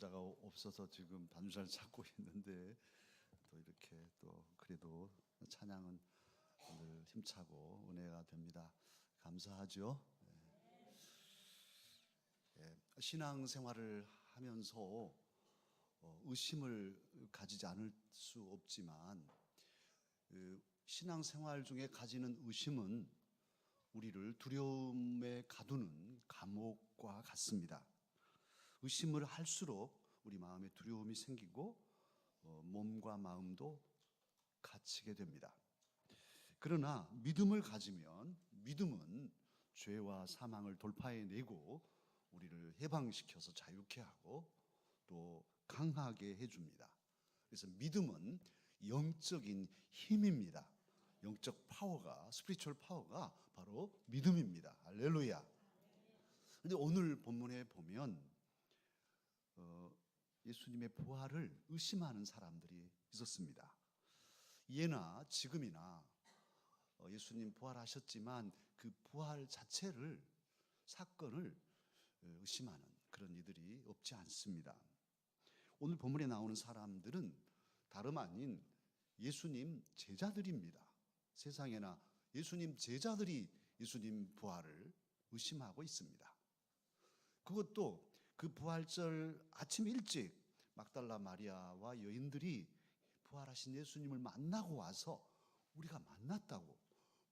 반주자가 없어서 지금 반주자를 찾고 있는데 또 이렇게 또 그래도 찬양은 늘 힘차고 은혜가 됩니다. 감사하죠. 신앙 생활을 하면서 의심을 가지지 않을 수 없지만 신앙 생활 중에 가지는 의심은 우리를 두려움에 가두는 감옥과 같습니다. 의심을 할수록 우리 마음에 두려움이 생기고 몸과 마음도 갇히게 됩니다. 그러나 믿음을 가지면 믿음은 죄와 사망을 돌파해내고 우리를 해방시켜서 자유케 하고 또 강하게 해줍니다. 그래서 믿음은 영적인 힘입니다. 영적 파워가, 스피리추얼 파워가 바로 믿음입니다. 할렐루야. 그런데 오늘 본문에 보면 예수님의 부활을 의심하는 사람들이 있었습니다. 예나 지금이나 예수님 부활하셨지만 그 부활 자체를, 사건을 의심하는 그런 이들이 없지 않습니다. 오늘 본문에 나오는 사람들은 다름 아닌 예수님 제자들입니다. 세상에나 예수님 제자들이 예수님 부활을 의심하고 있습니다. 그것도 그 부활절 아침 일찍 막달라 마리아와 여인들이 부활하신 예수님을 만나고 와서 우리가 만났다고,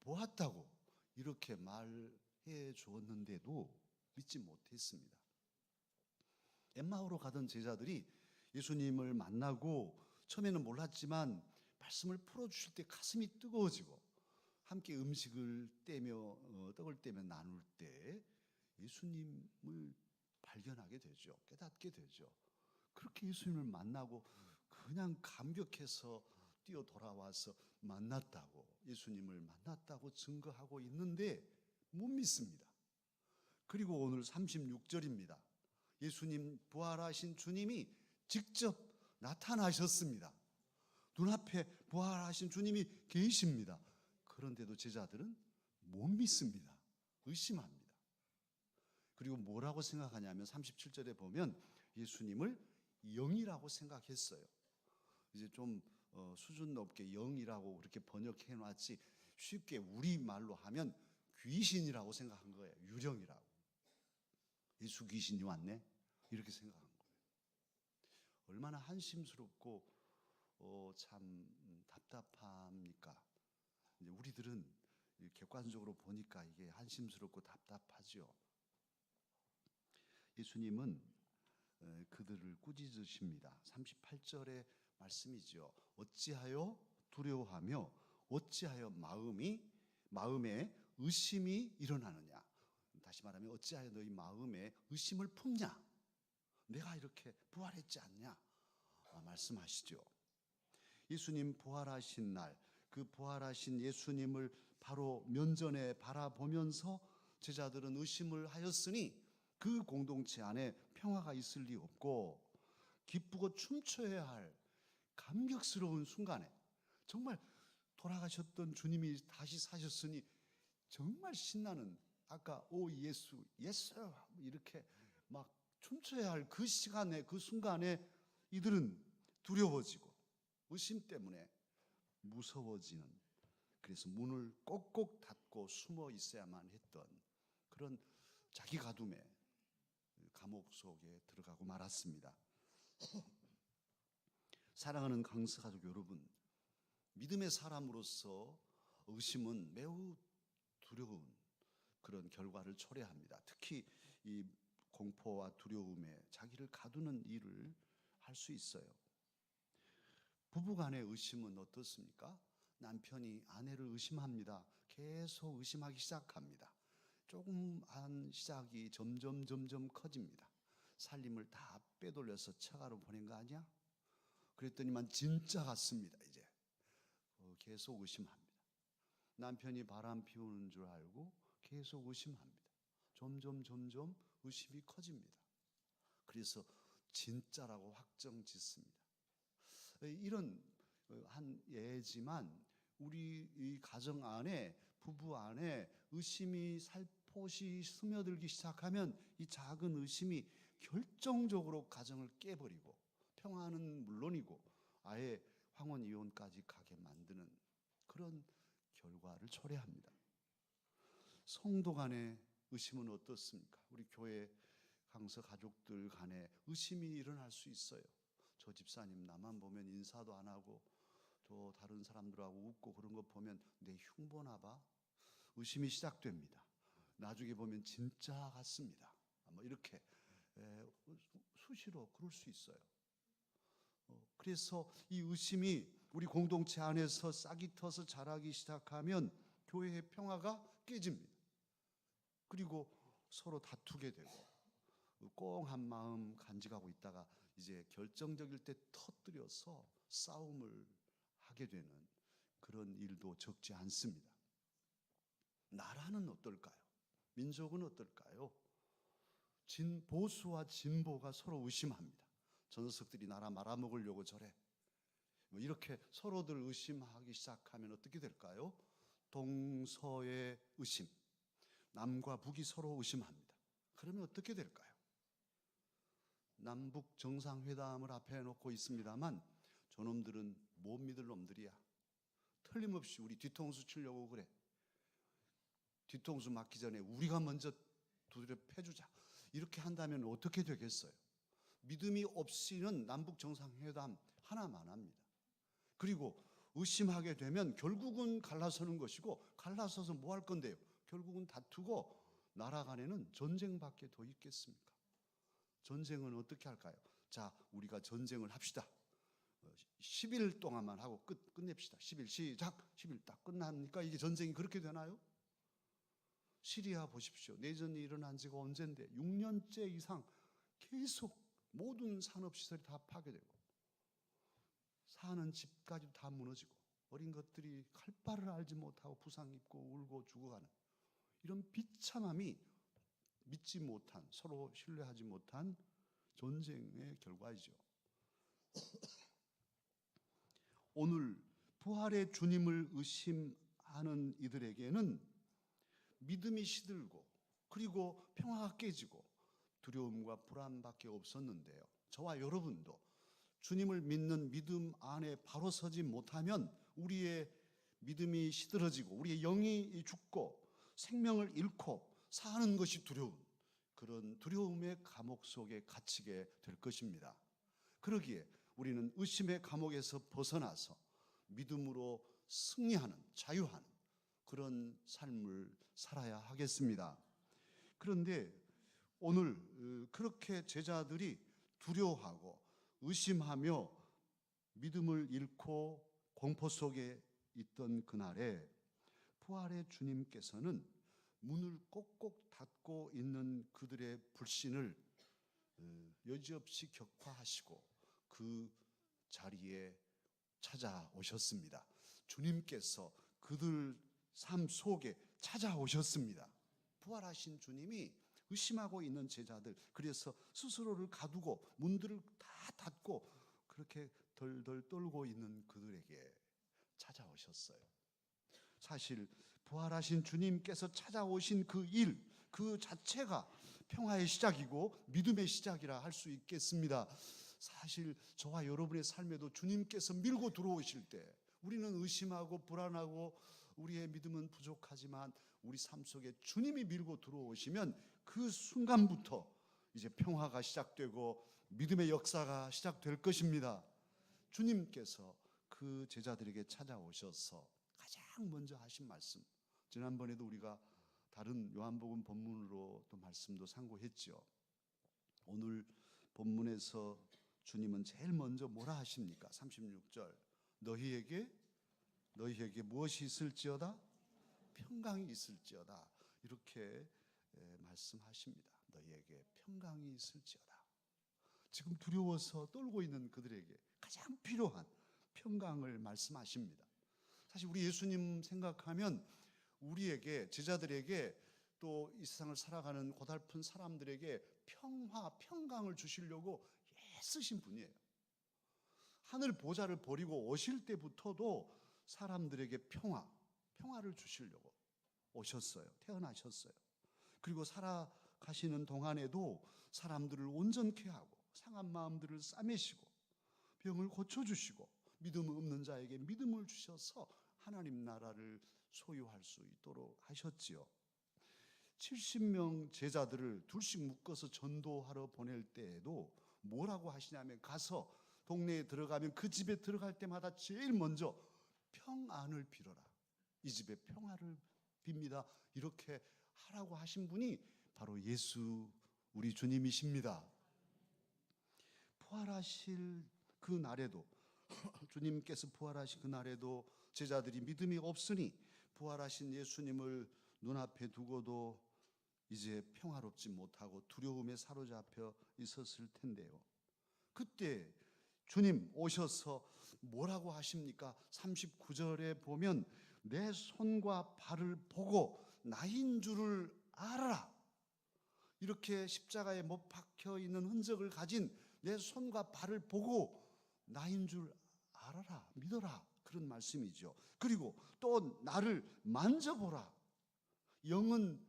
보았다고 이렇게 말해 주었는데도 믿지 못했습니다. 엠마오로 가던 제자들이 예수님을 만나고 처음에는 몰랐지만 말씀을 풀어주실 때 가슴이 뜨거워지고 함께 음식을 떼며 떡을 떼며 나눌 때 예수님을 발견하게 되죠. 깨닫게 되죠. 그렇게 예수님을 만나고 그냥 감격해서 뛰어 돌아와서 만났다고, 예수님을 만났다고 증거하고 있는데 못 믿습니다. 그리고 오늘 36절입니다. 예수님, 부활하신 주님이 직접 나타나셨습니다. 눈앞에 부활하신 주님이 계십니다. 그런데도 제자들은 못 믿습니다. 의심합니다. 그리고 뭐라고 생각하냐면 37절에 보면 예수님을 영이라고 생각했어요. 이제 좀 수준 높게 영이라고 그렇게 번역해 놨지 쉽게 우리말로 하면 귀신이라고 생각한 거예요. 유령이라고. 예수 귀신이 왔네? 이렇게 생각한 거예요. 얼마나 한심스럽고 참 답답합니까? 이제 우리들은 객관적으로 보니까 이게 한심스럽고 답답하죠. 예수님은 그들을 꾸짖으십니다. 38절의 말씀이죠. 어찌하여 두려워하며 어찌하여 마음에 의심이 일어나느냐. 다시 말하면 어찌하여 너희 마음에 의심을 품냐. 내가 이렇게 부활했지 않냐 말씀하시죠. 예수님 부활하신 날, 그 부활하신 예수님을 바로 면전에 바라보면서 제자들은 의심을 하였으니 그 공동체 안에 평화가 있을 리 없고 기쁘고 춤춰야 할 감격스러운 순간에 정말 돌아가셨던 주님이 다시 사셨으니 정말 신나는, 아까 오 예수 이렇게 막 춤춰야 할 그 시간에, 그 순간에 이들은 두려워지고 의심 때문에 무서워지는, 그래서 문을 꼭꼭 닫고 숨어 있어야만 했던 그런 자기 가둠의 감옥 속에 들어가고 말았습니다. 사랑하는 강서 가족 여러분, 믿음의 사람으로서 의심은 매우 두려운 그런 결과를 초래합니다. 특히 이 공포와 두려움에 자기를 가두는 일을 할 수 있어요. 부부간의 의심은 어떻습니까? 남편이 아내를 의심합니다. 계속 의심하기 시작합니다. 조금 한 시작이 점점 커집니다. 살림을 다 빼돌려서 처가로 보낸 거 아니야? 그랬더니만 진짜 같습니다. 이제 계속 의심합니다. 남편이 바람 피우는 줄 알고 계속 의심합니다. 점점 의심이 커집니다. 그래서 진짜라고 확정 짓습니다. 이런 한 예지만 우리 이 가정 안에, 부부 안에 의심이 살포시 스며들기 시작하면 이 작은 의심이 결정적으로 가정을 깨버리고 평화는 물론이고 아예 황혼 이혼까지 가게 만드는 그런 결과를 초래합니다. 성도 간의 의심은 어떻습니까? 우리 교회 강서 가족들 간에 의심이 일어날 수 있어요. 저 집사님 나만 보면 인사도 안 하고 저 다른 사람들하고 웃고 그런 거 보면 내 흉보나 봐? 의심이 시작됩니다. 나중에 보면 진짜 같습니다. 뭐 이렇게 수시로 그럴 수 있어요. 그래서 이 의심이 우리 공동체 안에서 싹이 터서 자라기 시작하면 교회의 평화가 깨집니다. 그리고 서로 다투게 되고 꽁한 마음 간직하고 있다가 이제 결정적일 때 터뜨려서 싸움을 하게 되는 그런 일도 적지 않습니다. 나라는 어떨까요? 민족은 어떨까요? 보수와 진보가 서로 의심합니다. 저 녀석들이 나라 말아먹으려고 저래. 이렇게 서로들 의심하기 시작하면 어떻게 될까요? 동서의 의심, 남과 북이 서로 의심합니다. 그러면 어떻게 될까요? 남북 정상회담을 앞에 놓고 있습니다만 저놈들은 못 믿을 놈들이야. 틀림없이 우리 뒤통수 치려고 그래. 뒤통수 맞기 전에 우리가 먼저 두드려 패주자. 이렇게 한다면 어떻게 되겠어요? 믿음이 없이는 남북 정상회담 하나만 합니다. 그리고 의심하게 되면 결국은 갈라서는 것이고 갈라서서 뭐 할 건데요? 결국은 다투고 나라 간에는 전쟁밖에 더 있겠습니까? 전쟁은 어떻게 할까요? 자, 우리가 전쟁을 합시다. 10일 동안만 하고 끝냅시다. 10일 시작. 10일 딱 끝납니까? 이게 전쟁이 그렇게 되나요? 시리아 보십시오. 내전이 일어난 지가 언젠데 6년째 이상 계속 모든 산업시설이 다 파괴되고 사는 집까지 다 무너지고 어린 것들이 갈 바를 알지 못하고 부상 입고 울고 죽어가는 이런 비참함이 믿지 못한, 서로 신뢰하지 못한 전쟁의 결과이죠. 오늘 부활의 주님을 의심하는 이들에게는 믿음이 시들고 그리고 평화가 깨지고 두려움과 불안밖에 없었는데요. 저와 여러분도 주님을 믿는 믿음 안에 바로 서지 못하면 우리의 믿음이 시들어지고 우리의 영이 죽고 생명을 잃고 사는 것이 두려운 그런 두려움의 감옥 속에 갇히게 될 것입니다. 그러기에 우리는 의심의 감옥에서 벗어나서 믿음으로 승리하는 자유하는 그런 삶을 살아야 하겠습니다. 그런데 오늘 그렇게 제자들이 두려워하고 의심하며 믿음을 잃고 공포 속에 있던 그날에 부활의 주님께서는 문을 꼭꼭 닫고 있는 그들의 불신을 여지없이 격파하시고 그 자리에 찾아오셨습니다. 주님께서 그들 삶 속에 찾아오셨습니다. 부활하신 주님이 의심하고 있는 제자들, 그래서 스스로를 가두고 문들을 다 닫고 그렇게 덜덜 떨고 있는 그들에게 찾아오셨어요. 사실 부활하신 주님께서 찾아오신 그 일, 그 자체가 평화의 시작이고 믿음의 시작이라 할 수 있겠습니다. 사실 저와 여러분의 삶에도 주님께서 밀고 들어오실 때 우리는 의심하고 불안하고 우리의 믿음은 부족하지만 우리 삶 속에 주님이 밀고 들어오시면 그 순간부터 이제 평화가 시작되고 믿음의 역사가 시작될 것입니다. 주님께서 그 제자들에게 찾아오셔서 가장 먼저 하신 말씀, 지난번에도 우리가 다른 요한복음 본문으로 또 말씀도 상고했죠. 오늘 본문에서 주님은 제일 먼저 뭐라 하십니까? 36절 너희에게 무엇이 있을지어다? 평강이 있을지어다. 이렇게 말씀하십니다. 너희에게 평강이 있을지어다. 지금 두려워서 떨고 있는 그들에게 가장 필요한 평강을 말씀하십니다. 사실 우리 예수님 생각하면 우리에게, 제자들에게 또 이 세상을 살아가는 고달픈 사람들에게 평강을 주시려고 애쓰신 분이에요. 하늘 보좌를 버리고 오실 때부터도 사람들에게 평화를 주시려고 오셨어요. 태어나셨어요. 그리고 살아가시는 동안에도 사람들을 온전케 하고 상한 마음들을 싸매시고 병을 고쳐주시고 믿음 없는 자에게 믿음을 주셔서 하나님 나라를 소유할 수 있도록 하셨지요. 70명 제자들을 둘씩 묶어서 전도하러 보낼 때에도 뭐라고 하시냐면, 가서 동네에 들어가면 그 집에 들어갈 때마다 제일 먼저 평안을 빌어라. 이 집에 평화를 빕니다. 이렇게 하라고 하신 분이 바로 예수 우리 주님이십니다. 부활하실 그 날에도 주님께서 부활하신 그 날에도 제자들이 믿음이 없으니 부활하신 예수님을 눈앞에 두고도 이제 평화롭지 못하고 두려움에 사로잡혀 있었을 텐데요. 그때 주님 오셔서 뭐라고 하십니까? 39절에 보면 내 손과 발을 보고 나인 줄을 알아라. 이렇게 십자가에 못 박혀 있는 흔적을 가진 내 손과 발을 보고 나인 줄 알아라, 믿어라, 그런 말씀이죠. 그리고 또 나를 만져보라. 영은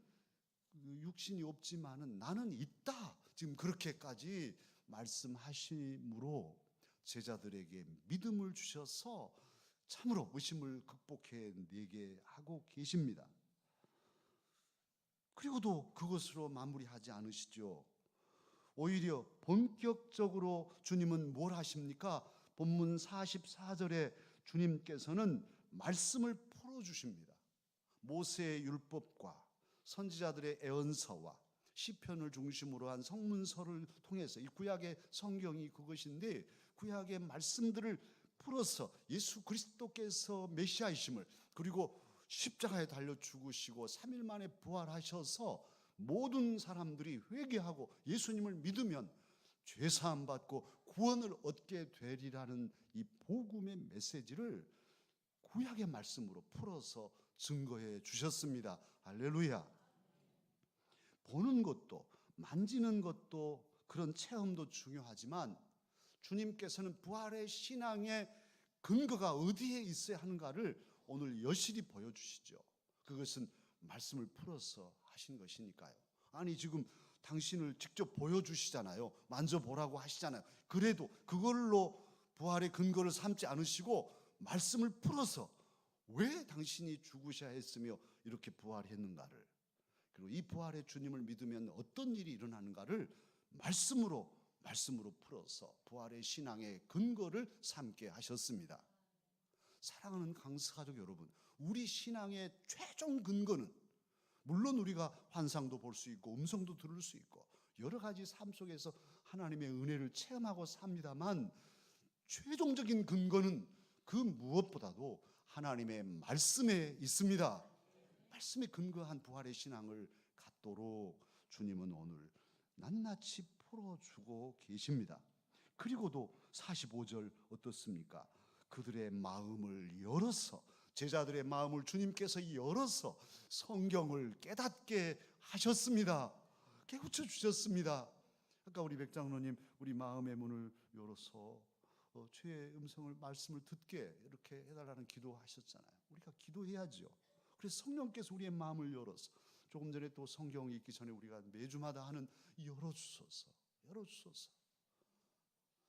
육신이 없지만은 나는 있다. 지금 그렇게까지 말씀하심으로 제자들에게 믿음을 주셔서 참으로 의심을 극복해내게 하고 계십니다. 그리고도 그것으로 마무리하지 않으시죠. 오히려 본격적으로 주님은 뭘 하십니까? 본문 44절에 주님께서는 말씀을 풀어주십니다. 모세의 율법과 선지자들의 애언서와 시편을 중심으로 한 성문서를 통해서, 이 구약의 성경이 그것인데, 구약의 말씀들을 풀어서 예수 그리스도께서 메시아이심을, 그리고 십자가에 달려 죽으시고 3일 만에 부활하셔서 모든 사람들이 회개하고 예수님을 믿으면 죄사함 받고 구원을 얻게 되리라는 이 복음의 메시지를 구약의 말씀으로 풀어서 증거해 주셨습니다. 할렐루야. 보는 것도 만지는 것도 그런 체험도 중요하지만 주님께서는 부활의 신앙의 근거가 어디에 있어야 하는가를 오늘 여실히 보여주시죠. 그것은 말씀을 풀어서 하신 것이니까요. 아니, 지금 당신을 직접 보여주시잖아요. 만져보라고 하시잖아요. 그래도 그걸로 부활의 근거를 삼지 않으시고 말씀을 풀어서 왜 당신이 죽으셔야 했으며 이렇게 부활했는가를, 그리고 이 부활의 주님을 믿으면 어떤 일이 일어나는가를 말씀으로 풀어서 부활의 신앙의 근거를 삼게 하셨습니다. 사랑하는 강스가족 여러분, 우리 신앙의 최종 근거는, 물론 우리가 환상도 볼 수 있고 음성도 들을 수 있고 여러 가지 삶 속에서 하나님의 은혜를 체험하고 삽니다만, 최종적인 근거는 그 무엇보다도 하나님의 말씀에 있습니다. 말씀에 근거한 부활의 신앙을 갖도록 주님은 오늘 낱낱이 풀어주고 계십니다. 그리고도 45절 어떻습니까? 그들의 마음을 열어서, 제자들의 마음을 주님께서 열어서 성경을 깨닫게 하셨습니다. 깨우쳐 주셨습니다. 아까 우리 백장로님 우리 마음의 문을 열어서 주의 음성을, 말씀을 듣게 이렇게 해달라는 기도하셨잖아요. 우리가 기도해야죠. 그래서 성령께서 우리의 마음을 열어서, 조금 전에 또 성경이 있기 전에 우리가 매주마다 하는 열어주소서, 열어주소서,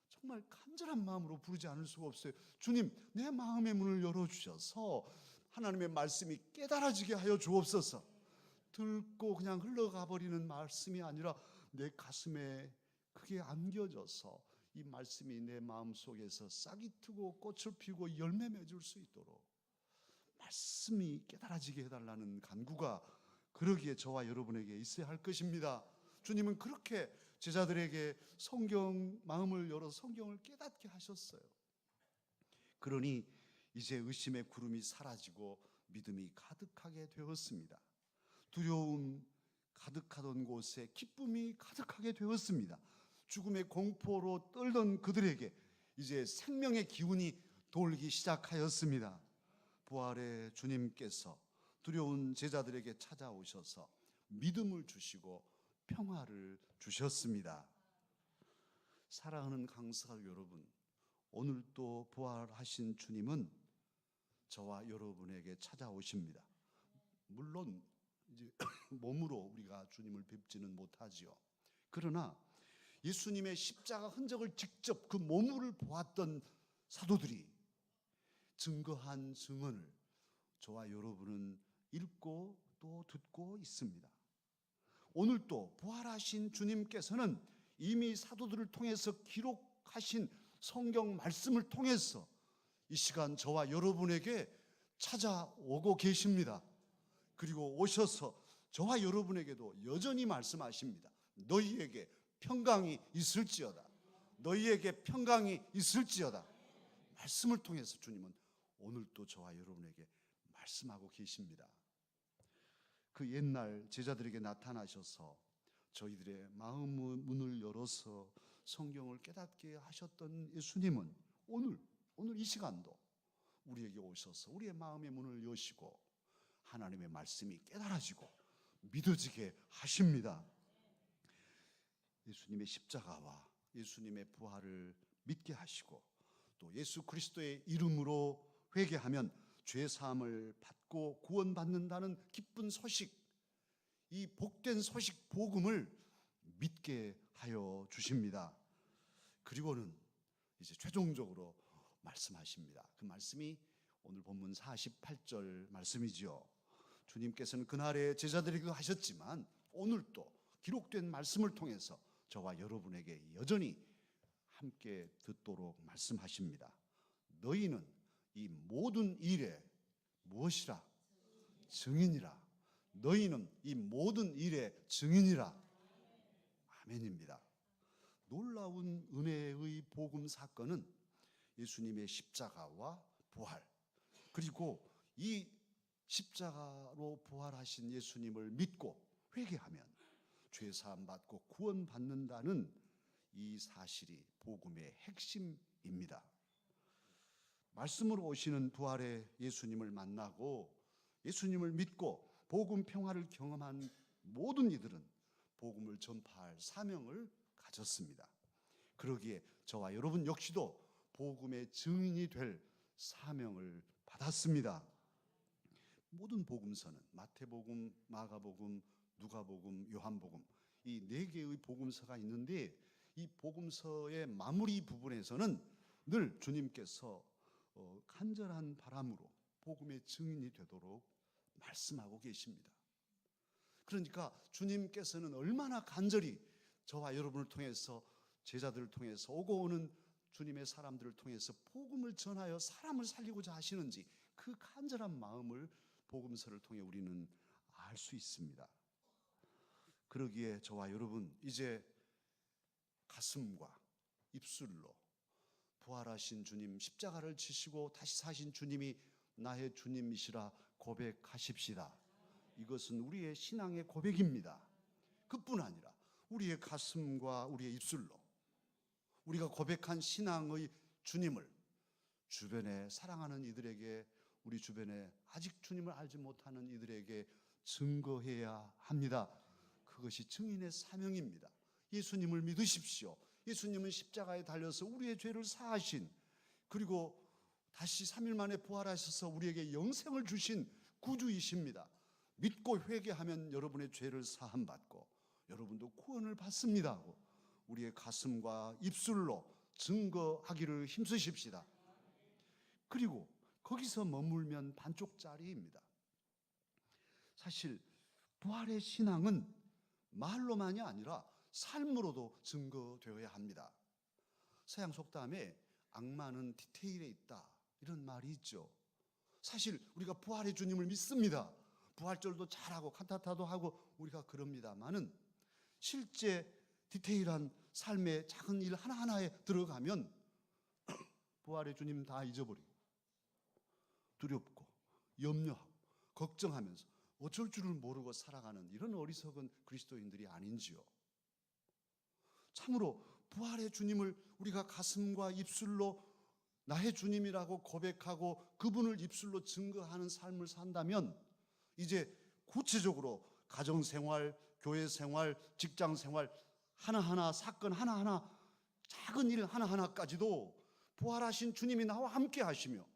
정말 간절한 마음으로 부르지 않을 수가 없어요. 주님, 내 마음의 문을 열어주셔서 하나님의 말씀이 깨달아지게 하여 주옵소서. 듣고 그냥 흘러가 버리는 말씀이 아니라 내 가슴에 크게 안겨져서 이 말씀이 내 마음속에서 싹이 트고 꽃을 피우고 열매 맺을 수 있도록 말씀이 깨달아지게 해달라는 간구가 그러기에 저와 여러분에게 있어야 할 것입니다. 주님은 그렇게 제자들에게 성경, 마음을 열어 성경을 깨닫게 하셨어요. 그러니 이제 의심의 구름이 사라지고 믿음이 가득하게 되었습니다. 두려움 가득하던 곳에 기쁨이 가득하게 되었습니다. 죽음의 공포로 떨던 그들에게 이제 생명의 기운이 돌기 시작하였습니다. 부활의 주님께서 두려운 제자들에게 찾아오셔서 믿음을 주시고 평화를 주셨습니다. 사랑하는 강사 여러분, 오늘 또 부활하신 주님은 저와 여러분에게 찾아오십니다. 물론 이제 몸으로 우리가 주님을 뵙지는 못하지요. 그러나 예수님의 십자가 흔적을 직접 그 몸을 보았던 사도들이 증거한 증언을 저와 여러분은 읽고 또 듣고 있습니다. 오늘 또 부활하신 주님께서는 이미 사도들을 통해서 기록하신 성경 말씀을 통해서 이 시간 저와 여러분에게 찾아오고 계십니다. 그리고 오셔서 저와 여러분에게도 여전히 말씀하십니다. 너희에게 평강이 있을지어다. 너희에게 평강이 있을지어다. 말씀을 통해서 주님은 오늘도 저와 여러분에게 말씀하고 계십니다. 그 옛날 제자들에게 나타나셔서 저희들의 마음의 문을 열어서 성경을 깨닫게 하셨던 예수님은 오늘 이 시간도 우리에게 오셔서 우리의 마음의 문을 여시고 하나님의 말씀이 깨달아지고 믿어지게 하십니다. 예수님의 십자가와 예수님의 부활을 믿게 하시고 또 예수 그리스도의 이름으로 회개하면 죄 사함을 받고 구원받는다는 기쁜 소식, 이 복된 소식 복음을 믿게 하여 주십니다. 그리고는 이제 최종적으로 말씀하십니다. 그 말씀이 오늘 본문 48절 말씀이지요. 주님께서는 그날에 제자들에게 하셨지만 오늘 또 기록된 말씀을 통해서 저와 여러분에게 여전히 함께 듣도록 말씀하십니다. 너희는 이 모든 일에 무엇이라? 증인이라. 너희는 이 모든 일의 증인이라. 아멘입니다. 놀라운 은혜의 복음 사건은 예수님의 십자가와 부활, 그리고 이 십자가로 부활하신 예수님을 믿고 회개하면 죄 사함 받고 구원받는다는 이 사실이 복음의 핵심입니다. 말씀으로 오시는 부활의 예수님을 만나고 예수님을 믿고 복음 평화를 경험한 모든 이들은 복음을 전파할 사명을 가졌습니다. 그러기에 저와 여러분 역시도 복음의 증인이 될 사명을 받았습니다. 모든 복음서는 마태복음, 마가복음, 누가복음, 요한복음 이 4개의 복음서가 있는데 이 복음서의 마무리 부분에서는 늘 주님께서 간절한 바람으로 복음의 증인이 되도록 말씀하고 계십니다. 그러니까 주님께서는 얼마나 간절히 저와 여러분을 통해서 제자들을 통해서 오고 오는 주님의 사람들을 통해서 복음을 전하여 사람을 살리고자 하시는지 그 간절한 마음을 복음서를 통해 우리는 알 수 있습니다. 그러기에 저와 여러분 이제 가슴과 입술로 부활하신 주님, 십자가를 지시고 다시 사신 주님이 나의 주님이시라 고백하십시다. 이것은 우리의 신앙의 고백입니다. 그뿐 아니라 우리의 가슴과 우리의 입술로 우리가 고백한 신앙의 주님을 주변에 사랑하는 이들에게, 우리 주변에 아직 주님을 알지 못하는 이들에게 증거해야 합니다. 그것이 증인의 사명입니다. 예수님을 믿으십시오. 예수님은 십자가에 달려서 우리의 죄를 사하신, 그리고 다시 3일 만에 부활하셔서 우리에게 영생을 주신 구주이십니다. 믿고 회개하면 여러분의 죄를 사함받고 여러분도 구원을 받습니다 하고 우리의 가슴과 입술로 증거하기를 힘쓰십시다. 그리고 거기서 머물면 반쪽짜리입니다. 사실 부활의 신앙은 말로만이 아니라 삶으로도 증거되어야 합니다. 서양 속담에 악마는 디테일에 있다 이런 말이 있죠. 사실 우리가 부활의 주님을 믿습니다. 부활절도 잘하고 칸타타도 하고 우리가 그럽니다마는 실제 디테일한 삶의 작은 일 하나하나에 들어가면 부활의 주님 다 잊어버리고 두렵고 염려하고 걱정하면서 어쩔 줄을 모르고 살아가는 이런 어리석은 그리스도인들이 아닌지요. 참으로 부활의 주님을 우리가 가슴과 입술로 나의 주님이라고 고백하고 그분을 입술로 증거하는 삶을 산다면 이제 구체적으로 가정생활, 교회생활, 직장생활 하나하나 사건 하나하나 작은 일 하나하나까지도 부활하신 주님이 나와 함께 하시며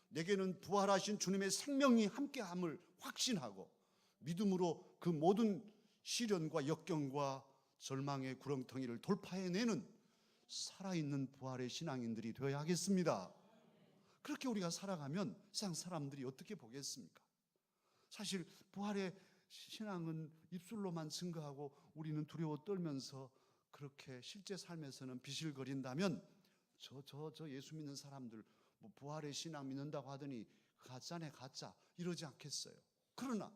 내게는 부활하신 주님의 생명이 함께함을 확신하고 믿음으로 그 모든 시련과 역경과 절망의 구렁텅이를 돌파해내는 살아있는 부활의 신앙인들이 되어야 하겠습니다. 그렇게 우리가 살아가면 세상 사람들이 어떻게 보겠습니까? 사실 부활의 신앙은 입술로만 증거하고 우리는 두려워 떨면서 그렇게 실제 삶에서는 비실거린다면 저 예수 믿는 사람들 뭐 부활의 신앙 믿는다고 하더니 가짜네 가짜 이러지 않겠어요. 그러나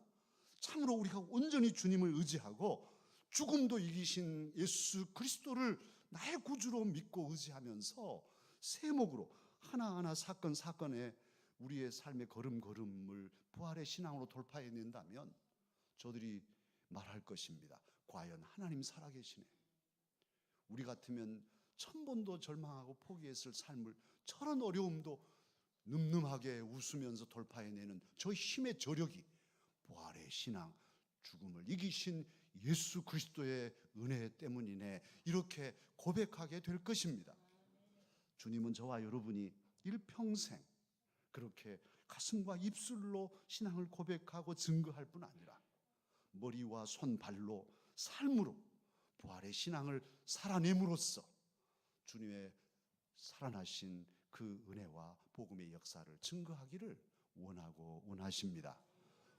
참으로 우리가 온전히 주님을 의지하고 죽음도 이기신 예수 그리스도를 나의 구주로 믿고 의지하면서 세목으로 하나하나 사건에 우리의 삶의 걸음걸음을 부활의 신앙으로 돌파해낸다면 저들이 말할 것입니다. 과연 하나님 살아계시네. 우리 같으면 천번도 절망하고 포기했을 삶을 저런 어려움도 늠름하게 웃으면서 돌파해내는 저 힘의 저력이 부활의 신앙, 죽음을 이기신 예수 그리스도의 은혜 때문이네, 이렇게 고백하게 될 것입니다. 주님은 저와 여러분이 일평생 그렇게 가슴과 입술로 신앙을 고백하고 증거할 뿐 아니라 머리와 손, 발로, 삶으로 부활의 신앙을 살아냄으로써 주님의 살아나신 그 은혜와 복음의 역사를 증거하기를 원하고 원하십니다.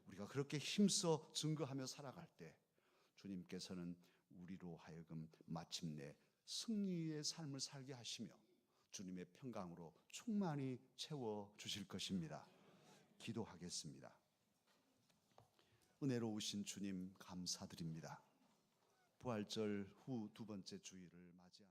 우리가 그렇게 힘써 증거하며 살아갈 때 주님께서는 우리로 하여금 마침내 승리의 삶을 살게 하시며 주님의 평강으로 충만히 채워주실 것입니다. 기도하겠습니다. 은혜로우신 주님 감사드립니다. 부활절 후 두 번째 주일을 맞이합니다.